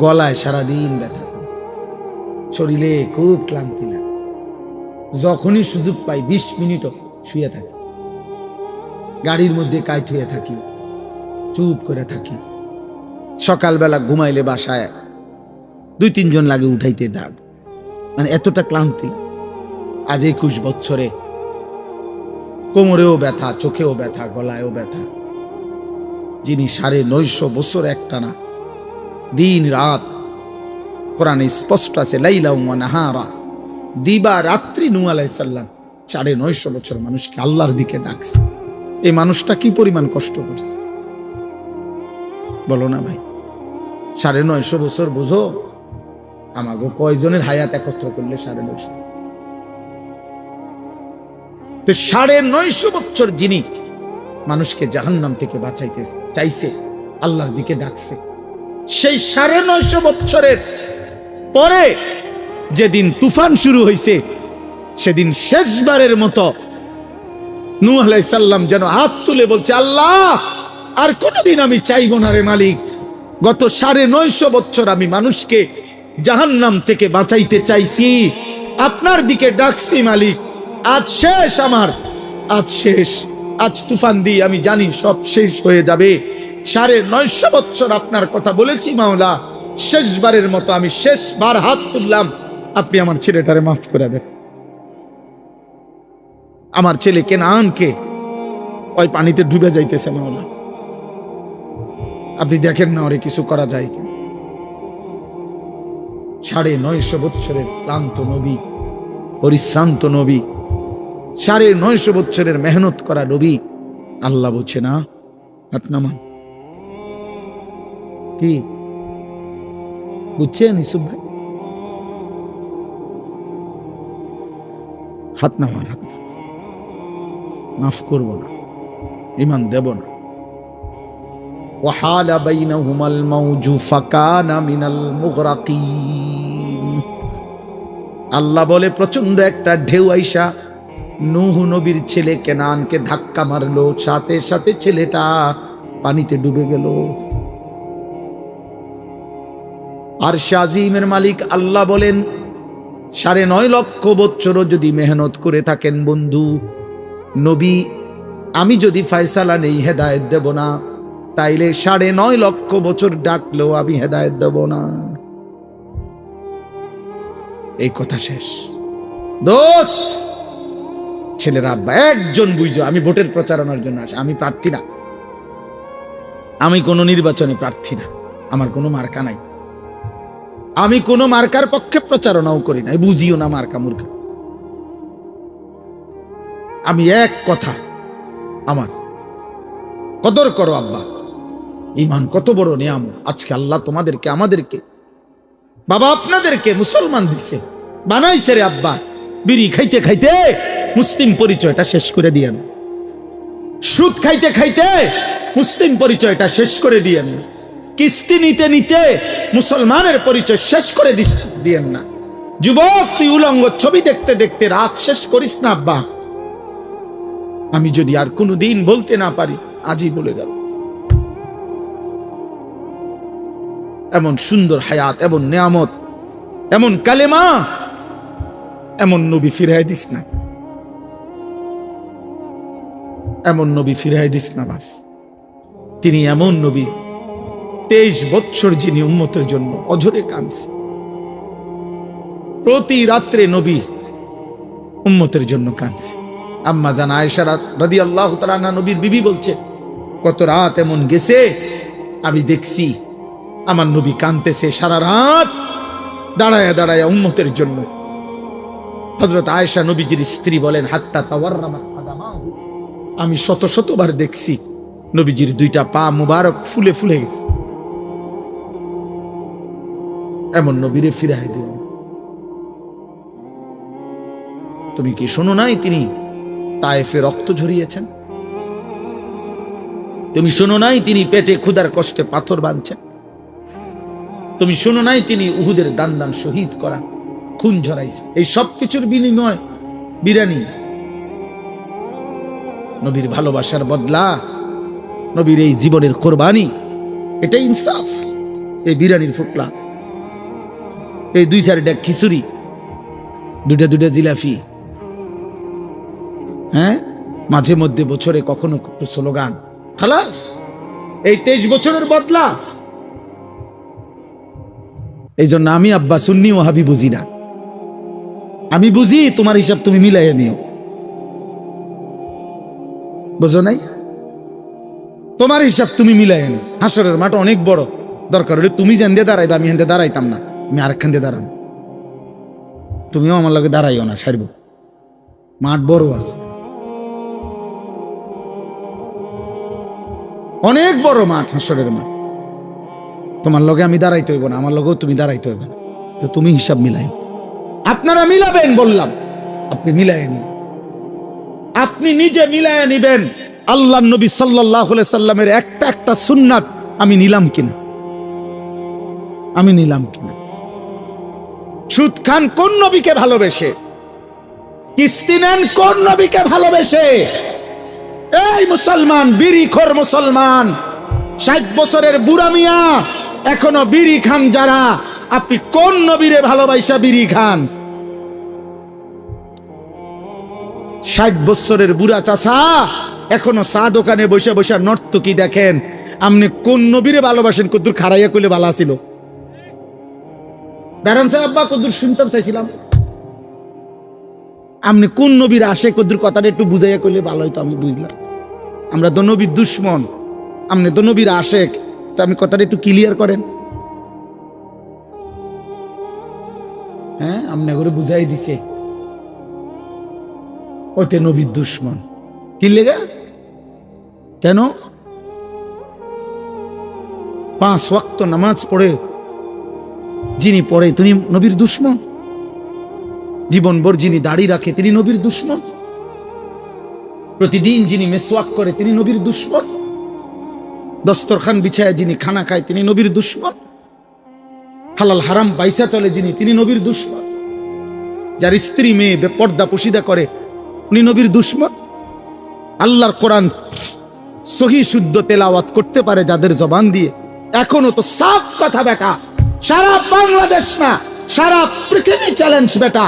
গলায় সারাদিন ব্যথা করে, শরীরে খুব ক্লান্তি লাগে। যখনই সুযোগ পাই 20 মিনিটও শুয়ে থাকি, গাড়ির মধ্যে কাইট হয়ে থাকি, চুপ করে থাকি। সকালবেলা ঘুমাইলে বাসায় 2-3 জন লাগে উঠাইতে, ডাক, মানে এতটা ক্লান্তি। আজ 21 বছরে কোমরেও ব্যথা, চোখেও ব্যথা, গলায়ও ব্যথা। যিনি 950 বছর একটানা দিন রাত, কোরআনে স্পষ্ট আছে, লাইলা ওয়া নাহারা, দিবা রাত্রি নূহ আলাইহিস সালাম 950 বছর মানুষকে আল্লাহর দিকে ডাকছে। এই মানুষটা কি পরিমাণ কষ্ট করছে বলো না ভাই? 950 বছর বুঝো, আমাগো কয়জনের হায়াত একত্র করলে 950। তো 950 বছর যিনি মানুষকে জাহান্নাম থেকে বাঁচাইতে চাইছে, আল্লাহর দিকে ডাকছে, সেই 950 বছরের পরে যেদিন তুফান শুরু হয়েছে, সেদিন শেষবারের মতো নূহ আলাইহিস সালাম যেন হাত তুলে বলছে, আল্লাহ আর কোনদিন আমি চাইব না রে মালিক, গত 950 বছর আমি মানুষকে জাহান্নাম থেকে বাঁচাইতে চাইছি, আপনার দিকে ডাকছি মালিক, আজ শেষ, আমার আজ শেষ। আজ তুফান দিয়ে আমি জানি সব শেষ হয়ে যাবে। 950 বছর আপনার কথা বলেছি মাওলা, শেষবারের মতো আমি শেষবার হাত তুললাম, আপনি আমার ছেলেটারে মাফ করে দেন। আমার ছেলে কেনানকে ওই পানিতে ডুবে যাইতেছে মাওলা, আপনি দেখেন না ওরে কিছু করা যায় কি? 950 বছরের ক্লান্ত নবী, পরিশ্রান্ত নবী, 950 বছরের মেহনত করা নবী, আল্লাহ বলছে না হাত নামান। কি বুঝছেন ইসুফ ভাই? হাত নামান, হাত নামান। মাফ করব না, ঈমান দেব না। ওয়াহালা বাইনাহুমাল মাউজু ফাকানা মিনাল মুগরাকিন। আল্লাহ বলে প্রচন্ড একটা ঢেউ আইসা নূহ নবীর ছেলে কেনানকে ধাক্কা মারলো, সাথে সাথে ছেলেটা পানিতে ডুবে গেল। আর শাজিমের মালিক আল্লাহ বলেন 9.5 লক্ষ বছরও যদি মেহনত করে থাকেন বন্ধু নবী, আমি যদি ফয়সালা নেই হেদায়েত দেব না, তাইলে 9.5 লক্ষ বছর ডাকলেও আমি হেদায়েত দেব না। এই কথা শেষ। দোস্ত, ছেলেরা আব্বা একজন বুঝো, আমি ভোটের প্রচারণার জন্য আসি, আমি প্রার্থী না, আমি কোনো নির্বাচনে প্রার্থী না, আমার কোনো মার্কা নাই, আমি কোনো মার্কার পক্ষে প্রচারণাও করি না, বুঝিও না মার্কা মূর্খা। আমি এক কথা, আমার কদর করো আব্বা, ঈমান কত বড় নিয়ামত। আজকে আল্লাহ তোমাদেরকে, আমাদেরকে, বাবা আপনাদেরকে মুসলমান দিছে, বানাইছে রে আব্বা। বিড়ি খাইতে খাইতে মুসলিম পরিচয়টা শেষ করে দিয়েন, সুদ খাইতে খাইতে মুসলিম পরিচয়টা শেষ করে দিয়েন, কিস্তি নিতে নিতে মুসলমানের পরিচয় শেষ করে দিয়েন না। যুবক, তুই উলঙ্গ ছবি দেখতে দেখতে রাত শেষ করিস না আব্বা। আমি যদি আর কোনো দিন বলতে না পারি, আজই বলে গেল। এমন সুন্দর হায়াত, এমন নিয়ামত, এমন কালেমা, এমন নবী ফিরাই দিস না, এমন নবী ফিরাই দিস না বাপ। তিনি এমন নবী, 23 বছর যিনি উম্মতের জন্য অঝরে কাঁদছে। প্রতি রাত্রে নবী উম্মতের জন্য কাঁদছে। আম্মা জান আয়েশা রাদিয়াল্লাহু তাআলা আনহা নবীর বিবি বলছে, কত রাত এমন গেছে আমি দেখছি আমার নবী কাঁদতেছে সারা রাত দাঁড়ায়া দাঁড়ায়া উম্মতের জন্য। হযরত আয়েশা নবীজির স্ত্রী বলেন, হাত্তা তাওয়াররামাত কাদামাহু, আমি শত শতবার দেখছি নবীজির 2টা পা মুবারক ফুলে ফুলে গেছে। এমন নবীরে ফিরাই দিল। তুমি কি শোনো নাই তিনি তায়েফে রক্ত ঝরিয়েছেন? তুমি শোনো নাই তিনি পেটে ক্ষুধার কষ্টে পাথর বাঁধছেন? তুমি শোনো নাই তিনি উহুদের দান দান শহীদ করা, খুন ঝরাইছে? এই সব কিছুর বিনিময় বিরানি, নবীর ভালোবাসার বদলা, নবীর এই জীবনের কোরবানি, এটা ইনসাফ। এই বিরানির ফুটলা, এই 2-4 ডেক খিচুড়ি, 2টা জিলাফি, হ্যাঁ, মাঝে মধ্যে বছরে কখনো একটু স্লোগান, খালাস। এই 23 বছরের বদলা। এই জন্য আমি আব্বা সুন্নি ওয়াহাবি বুঝি না। আমি বুঝি তোমার হিসাব তুমি মিলাইয়া নিও, বুঝো নাই? তোমার হিসাব তুমি মিলাইয়া নিও। হাসরের মাঠ অনেক বড়, দরকার হলে তুমি যেন দিয়ে দাঁড়াইবা, আমি হেন দিয়ে দাঁড়াইতাম না, আমি আরেকখান দিয়ে দাঁড়াম। তুমিও আমার লগে দাঁড়াইও না, সারব। মাঠ বড় আছে, অনেক বড় মাঠ, হাসরের মাঠ। তোমার লগে আমি দাঁড়াইতে হইব না, আমার লগেও তুমি দাঁড়াইতে হইব না। তো তুমি হিসাব মিলাই, আপনারা মিলাবেন বললাম, আপনি মিলাই নিন, আপনি নিজে মিলাই নিবেন। আল্লাহ নবী সাল্লাল্লাহু আলাইহি সাল্লামের একটা একটা সুন্নাত আমি নিলাম কিনা, আমি নিলাম কিনা। সুদ খান কোন নবীকে ভালোবেসে, কিস্তি নেন কোন নবীকে ভালোবেসে? এই মুসলমান, বিড়িখোর মুসলমান, 60 বছরের বুড়া মিয়া এখনো বিড়ি খান যারা, আপনি কোন নবীরে ভালোবাসা বিড়ি খান? 60 বছরের বুড়া চাচা এখনো চা দোকানে বসে বসে নর্তকী দেখেন, আপনি কোন নবীরে ভালোবাসেন? কদ্দুর খারাইয়া কইলে ভালো ছিল, দাঁড়ান সাহেব আব্বা, কদ্দুর শুনতাম চাইছিলাম। আপনি কোন নবীর আসে কদ্দুর কথাটা একটু বুঝাইয়া কইলে ভালো হইতো, আমি বুঝলাম। আমরা তো নবীর দুশ্মন, আপনি তো নবীর আশেক, তো আমি কথাটা একটু ক্লিয়ার করেন। হ্যাঁ, আপনি করে বুঝাই দিছে ওইতে নবীর দুশ্মন। কি লেগা? কেন? 5 ওয়াক্ত নামাজ পড়ে যিনি পড়ে তিনি নবীর দুশ্মন? জীবনভর যিনি দাড়ি রাখে তিনি নবীর দুশ্মন? প্রতিদিন যিনি মেসওয়াক করে তিনি নবীর দুশমন, দস্তরখান বিছায় যিনি খানা খায় তিনি নবীর দুশমন, হালাল হারাম বাইসা চলে যিনি তিনি নবীর দুশমন, যার স্ত্রী মেয়ে বেপর্দা পশিদা করে উনি নবীর দুশমন। আল্লাহর কোরআন সহি শুদ্ধ তেলাওয়াত করতে পারে যাদের জবান দিয়ে, এখনো তো সাফ কথা বেটা, সারা বাংলাদেশ না সারা পৃথিবী চ্যালেঞ্জ বেটা।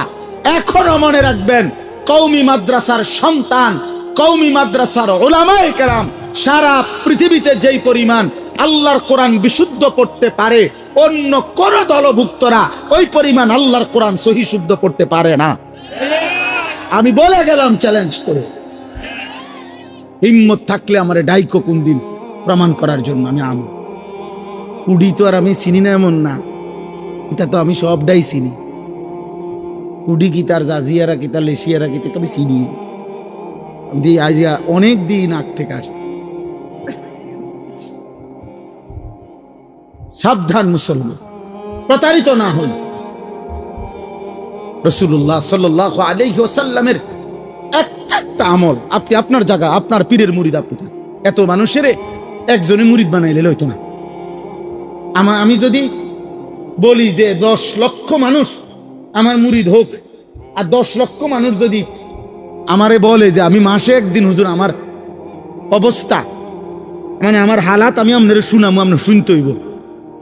এখনো মনে রাখবেন, কওমি মাদ্রাসার সন্তান, কওমি মাদ্রাসার উলামায়ে কেরাম সারা পৃথিবীতে যেই পরিমাণ আল্লাহর কোরআন বিশুদ্ধ পড়তে পারে, অন্য কোন দলভুক্তরা ওই পরিমাণ আল্লাহর কোরআন সহি শুদ্ধ পড়তে পারে না। আমি বলে গেলাম চ্যালেঞ্জ করে। হিম্মত থাকলে আমার ডাইকো কোন দিন প্রমাণ করার জন্য। আমি উডি তো আর আমি চিনি না এমন না, এটা তো আমি সবটাই চিনি। উডি কি তার জাজিয়ারা কি তার লেশিয়ারা কি তো আমি চিনি। আমি আজ অনেক দিন আগ থেকে আসছি। সাবধান মুসলমান, প্রতারিত না হই। রাসূলুল্লাহ সাল্লাল্লাহু আলাইহি ওয়াসাল্লামের একটা আমল, আপনি আপনার জায়গা আপনার পীরের মুরিদ আপনি থাকেন, এত মানুষের একজনে মুরিদ বানাইলে হইতো না। আমি যদি বলি যে 10 লক্ষ মানুষ আমার মুরিদ হোক, আর 10 লক্ষ মানুষ যদি আমারে বলে যে আমি মাসে একদিন হুজুর আমার অবস্থা মানে আমার হালাত আমি আপনার শুনামো, আপনার শুনতে হইব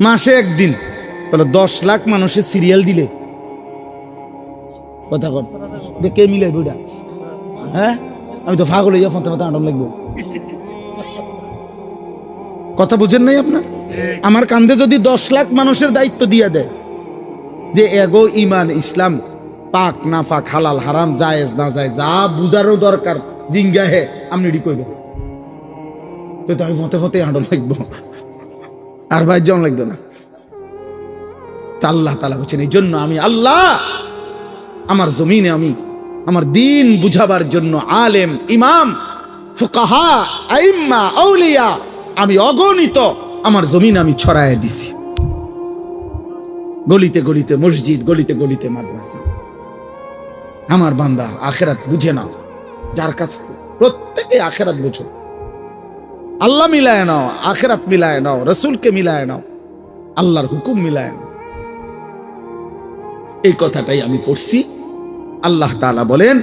মাসে একদিন, তাহলে 10 লাখ মানুষের সিরিয়াল দিলে কথা কর কে মিলে বুড়া? হ্যাঁ, আমি তো ফাগল হইয়া ফোন আটম লাগবো। কথা বুঝেন নাই আপনার? আমার কান্দে যদি 10 লাখ মানুষের দায়িত্ব দিয়ে দেয় যে এগো ইমান ইসলাম পাক না পাক হালাল হারাম জায়েজ না জায়েজ যা বুঝারও দরকার জিঙ্গা হে আপনি রেডি করবেন, তো আমি ফতে ফতে আটম লাগবো আর ভাই জন লাগবে না। আল্লাহ তাআলা বলেন এই জন্য আমি আল্লাহ আমার জমিনে আমি আমার দিন বুঝাবার জন্য আলেম ইমাম ফুকাহা আইম্মা আউলিয়া আমি অগণিত আমার জমিন আমি ছড়ায় দিছি, গলিতে গলিতে মসজিদ, গলিতে গলিতে মাদ্রাসা। আমার বান্দা আখিরাত বুঝে নাও, যার কাছে প্রত্যেকে আখিরাত বুঝো, আল্লাহ মিলায় নাও, আখিরাত মিলায় নাও, রাসূলকে মিলায় নাও, আল্লাহর হুকুম মিলায় নাও। এই কথাটাই আমি পড়ছি। আল্লাহ তাআলা বলেন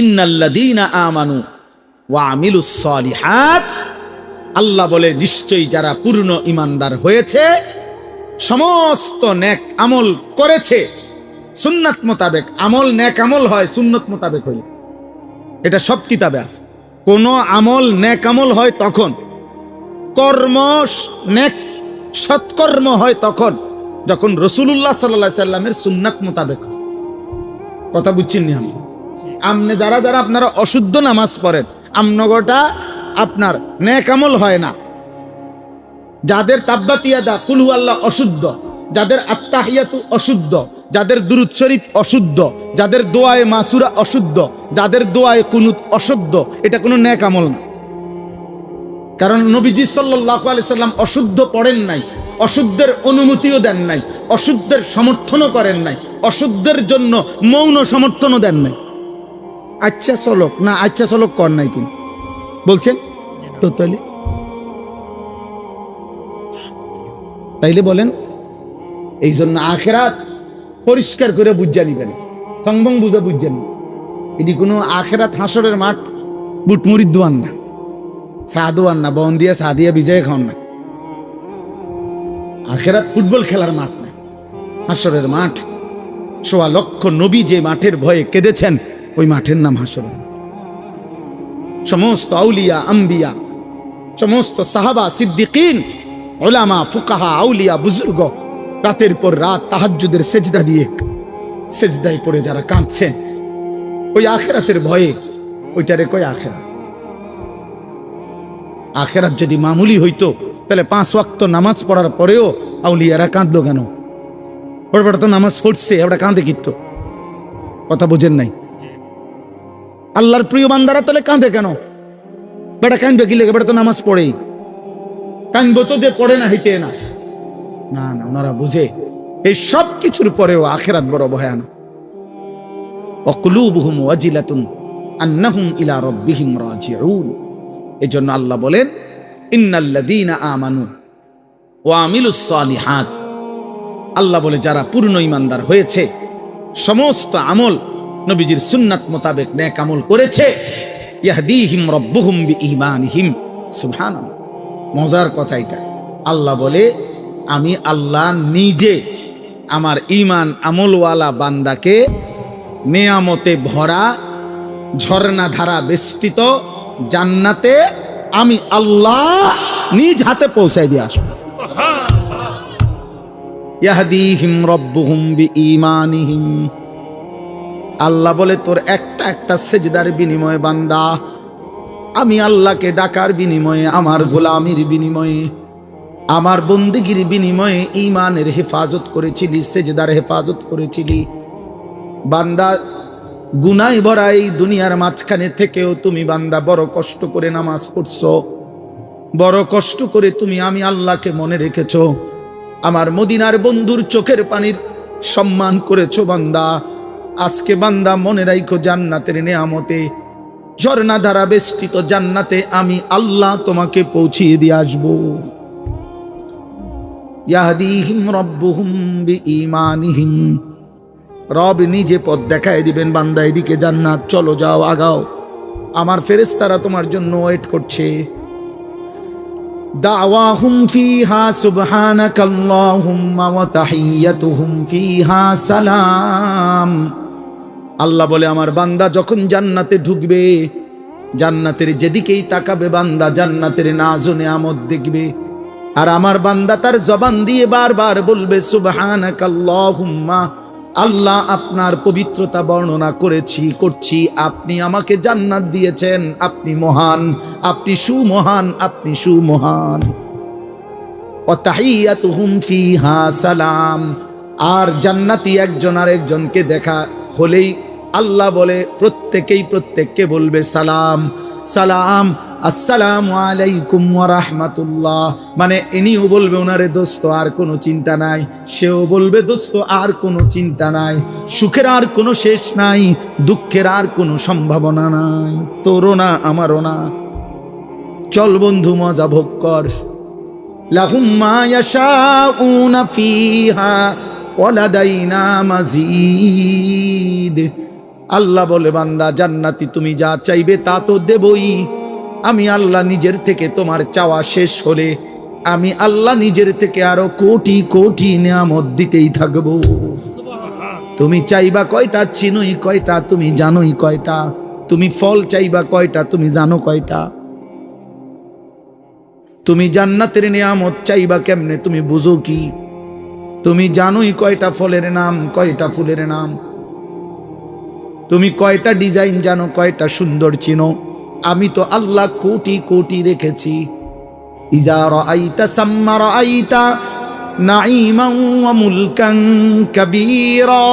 ইন্নাল্লাযীনা আমানু ওয়া আমিলুস সালিহাত, আল্লাহ বলে নিশ্চয়ই যারা পূর্ণ ঈমানদার হয়েছে, সমস্ত নেক আমল করেছে সুন্নাত মোতাবেক। আমল নেক আমল হয় সুন্নাত মোতাবেক হইলে, এটা সব কিতাবে আছে। কোন আমল নেক আমল হয় তখন, কর্ম নেক সৎকর্ম হয় তখন যখন রাসূলুল্লাহ সাল্লাল্লাহু আলাইহি সাল্লামের সুন্নাত মোতাবেক। কথা বুঝছেন নি? আমনে যারা যারা আপনারা অশুদ্ধ নামাজ পড়েন, আমনগটা আপনার নেক আমল হয় না। যাদের তাব্বাতিয়াদা কুল হুয়াল্লাহ অশুদ্ধ, যাদের আত্তাহিয়াতু অশুদ্ধ, যাদের দুরূদ শরীফ অশুদ্ধ, যাদের দোয়ায়ে মাসুরা অশুদ্ধ, যাদের দোয়ায়ে কুনুত অশুদ্ধ, এটা কোনো নেক আমল না। কারণ নবীজি সাল্লাল্লাহু আলাইহি সাল্লাম অশুদ্ধ পড়েন নাই, অশুদ্ধের অনুমতিও দেন নাই, অশুদ্ধের সমর্থনও করেন নাই, অশুদ্ধের জন্য মৌন সমর্থনও দেন নাই। আচ্ছা চলক না আচ্ছা চলক কর নাই তিনি বলছেন তো, তাইলে বলেন এই জন্য আখিরাত পরিষ্কার করে বুঝা নিবেন, সংবং বুঝা বুঝছেন। এটি কোনো আখিরাত হাসরের মাঠ বুটমুড়ি দোয়ান না, চা দোয়ান না, বন দিয়ে চা দিয়ে বিজয় খাওয়ান না। আখিরাত ফুটবল খেলার মাঠ না, হাসরের মাঠ। ১.৫ লক্ষ নবী যে মাঠের ভয়ে কেঁদেছেন ওই মাঠের নাম হাসর। সমস্ত আউলিয়া আম্বিয়া, সমস্ত সাহাবা সিদ্দিকিন, উলামা ফুকাহা আউলিয়া বুজুর্গ রাতের পর রাত তাহাজ্জুদের সেজদা দিয়ে সেজদায় পড়ে যারা কাঁদছেন ওই আখিরাতের ভয়ে, ওইটারে কয় আখিরাত। আখিরাত যদি মামুলি হইতো তাহলে 5 ওয়াক্ত নামাজ পড়ার পরেও আউলিয়ারা কাঁদলো কেন? ওরা তো নামাজ পড়ছে, ওরা কাঁদে কিন্তু। কথা বোঝেন নাই? আল্লাহর প্রিয় বান্দারা তাহলে কাঁদে কেন? বেটা কাঁদবে কি লেগে? বেটা তো নামাজ পড়েই। কাঁদবো তো যে পড়ে না হইতে না, না না, ওনারা বুঝে এই সব কিছুর পরেও আখিরাত বড় ভয়ানক। ওয়াকুলুবুহুম ওয়াজিলাতুন আন্নাহুম ইলা রাব্বিহিম রাজিউন। এজন্য আল্লাহ বলেন ইন্নাল্লাযীনা আমানু ওয়া আমিলুস সালিহাত, আল্লাহ বলে যারা পূর্ণ ঈমানদার হয়েছে, সমস্ত আমল নবীজির সুন্নাত মোতাবেক নেক আমল করেছে, ইয়াহদিহিম রাব্বুহুম বিঈমানিহিম। সুবহানাল্লাহ, মজার কথা এটা। আল্লাহ বলে আমি আল্লাহ নিজে আমার ঈমান আমলওয়ালা বান্দাকে নেয়ামতে ভরা ঝর্ণা ধারা বেষ্টিত জান্নাতে আমি আল্লাহ নিজ হাতে পৌঁছায় দিয়ে আসবো। ইয়াহদিহিম রাব্বুহুম বিঈমানিহিম। আল্লাহ বলে তোর একটা একটা সেজদার বিনিময়ে বান্দা, আমি আল্লাহকে ডাকার বিনিময়ে, আমার গোলামির বিনিময়ে, আমার বন্দেগীর বিনিময়ে ঈমানের হেফাজত করেছিলি, সেজদার হেফাজত করেছিলি। বান্দা গুনায় ভরা এই দুনিয়ার মাঝখানে থেকেও তুমি বান্দা বড় কষ্ট করে নামাজ পড়ছো, বড় কষ্ট করে তুমি আমি আল্লাহকে মনে রেখেছো, আমার মদিনার বন্ধুর চোখের পানির সম্মান করেছো বান্দা। আজকে বান্দা মনে রাখো জান্নাতের নেয়ামতে ঝর্ণা দ্বারা বেষ্টিত জান্নাতে আমি আল্লাহ তোমাকে পৌঁছিয়ে দিয়ে আসবো। ইয়াহদিহিম রাব্বুহুম বিঈমানিহিম, রব নিজে পথ দেখায় দিবেন, বান্দা এদিকে জান্নাত, চলো যাও আগাও, আমার ফেরেশতারা তোমার জন্য ওয়েট করছে। দাওয়াহুম ফিহা সুবহানাকাল্লাহুম্মা ওয়া তাহিয়্যাতুহুম ফিহা সালাম। আল্লাহ বলে আমার বান্দা যখন জান্নাতে ঢুকবে, জান্নাতের যেদিকেই তাকাবে বান্দা জান্নাতের নাজ ও নেয়ামত দেখবে, আর আমার বান্দা তার জবান দিয়ে বারবার বলবে সুবহানাকাল্লাহুম্মা, আল্লাহ আপনার পবিত্রতা বর্ণনা করছি, আপনি আমাকে জান্নাত দিয়েছেন, আপনি মহান, আপনি সুমহান, আপনি সুমহান। ওয়া তাহিয়্যাতুহুম ফিহা সালাম। আর জান্নাতি একজন আরেকজনকে দেখা হলেই আল্লাহ বলে প্রত্যেককে বলবে সালাম সালাম, আসসালামু আলাইকুম ওয়া রাহমাতুল্লাহ। মানে ইনিও বলবে ওনারে দোস্ত আর কোনো চিন্তা নাই, সেও বলবে দোস্ত আর কোনো চিন্তা নাই, সুখের আর কোনো শেষ নাই, দুঃখের আর কোনো সম্ভাবনা নাই, তোরও না আমারও না। চল বন্ধু মজা ভোগ কর। লাহুম মা ইয়াশাউনা ফিহা ওয়া লাদাইনা মাজিদ। আল্লাহ বলে বান্দা জান্নাতি তুমি যা চাইবে তা তো দেবই, আমি আল্লাহ নিজের থেকে তোমার চাওয়া শেষ হলে আমি আল্লাহ নিজের থেকে আরো কোটি কোটি নিয়ামত দিতেই থাকবো। তুমি চাইবা কয়টা, চিনোই কয়টা, তুমি জানোই কয়টা, তুমি ফল চাইবা কয়টা, তুমি জানো কয়টা, তুমি জান্নাতের নিয়ামত চাইবা কেমনে, তুমি বুঝো কি, তুমি জানোই কয়টা ফলের নাম, কয়টা ফুলের নাম, তুমি কয়টা ডিজাইন জানো, কয়টা সুন্দর চিনো, আমি তো আল্লাহ কোটি কোটি রেখেছি। ইজা রাআইতা সাম্মা রাআইতা নাঈমান ওয়া মুলকান কাবীরা।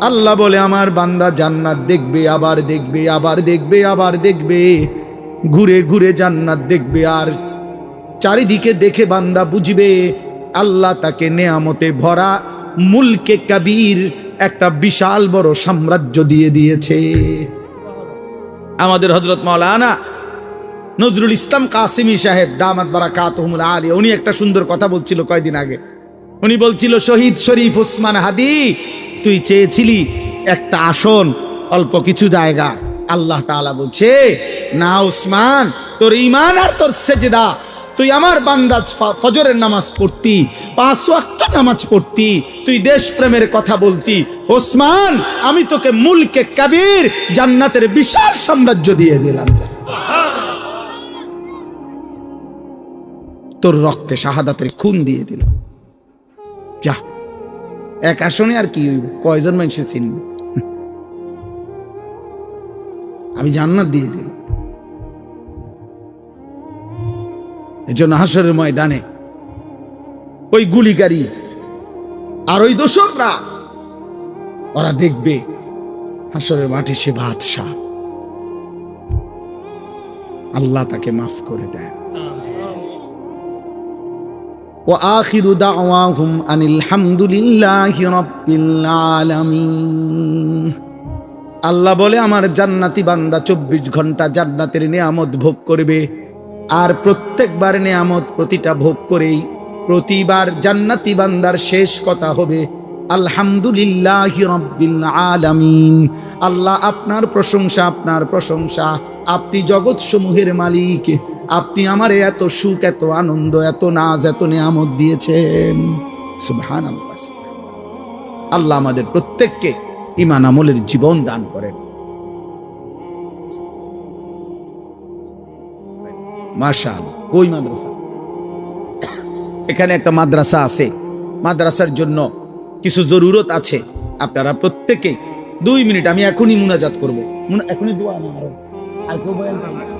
আল্লাহ বলে আমার বান্দা জান্নাত দেখবে, আবার দেখবে, আবার দেখবে, আবার দেখবে, ঘুরে ঘুরে জান্নাত দেখবে, আর চারিদিকে দেখে বান্দা বুঝবে আল্লাহ তাকে নেয়ামতে ভরা মুলকে কাবীর একটা বিশাল বড় সাম্রাজ্য দিয়ে দিয়েছে। আমাদের হযরত মাওলানা নজরুল ইসলাম কাসিমি সাহেব দামাত বারাকাতুহুমুল আলিয়া, উনি একটা সুন্দর কথা বলছিল কয়েকদিন আগে। উনি বলছিল, শহীদ শরীফ ওসমান হাদি, তুই চেয়েছিলি একটা আসন, অল্প কিছু জায়গা, আল্লাহ তাআলা বলছে না ওসমান, তোর ঈমান আর তোর সেজদা, তুই আমার বান্দা ফজরের নামাজ পড়তি, 5 ওয়াক্ত নামাজ পড়তি, তুই দেশপ্রেমের কথা বলতি, ওসমান আমি তোকে মুলকে কাবীর জান্নাতের বিশাল সাম্রাজ্য দিয়ে দিলাম, তোর রক্তে শাহাদাতের খুন দিয়ে দিলাম, যা এক আসনে আর কি কয়জন মানুষে চিনবে, আমি জান্নাত দিয়ে দিলাম। এজন্য হাসরের ময়দানে ওই গুলিকারী আর ওই দোসররা ওরা দেখবে হাসরের মাঠে সে বাদশা, আল্লাহ তাকে মাফ করে দেয়। ওয়া আখিরু দাওয়াহুম আনিল হামদুলিল্লাহি রাব্বিল আলামিন। আল্লাহ বলে আমার জান্নাতি বান্দা 24 ঘন্টা জান্নাতের নিয়ামত ভোগ করবে। আর প্রত্যেকবার নিয়ামত প্রতিটা ভোগ করেই প্রতিবার জান্নাতি বান্দার শেষ কথা হবে আলহামদুলিল্লাহি রাব্বিল আলামিন। আল্লাহ আপনার প্রশংসা, আপনার প্রশংসা, আপনি জগৎ সমূহের মালিক, আপনি আমারে এত সুখ, এত আনন্দ, এত নাজ, এত নিয়ামত দিয়েছেন। সুবহানাল্লাহ। আল্লাহ আমাদের প্রত্যেককে ঈমান আমলের জীবন দান করেন। মাশাআল্লাহ। কই মাদ্রাসা? এখানে একটা মাদ্রাসা আছে, মাদ্রাসার জন্য কিছু জরুরত আছে। আপনারা প্রত্যেকে 2 মিনিট, আমি এখনই মুনাজাত করব, এখনই দোয়া না, আর কেউ বয়ান করবে?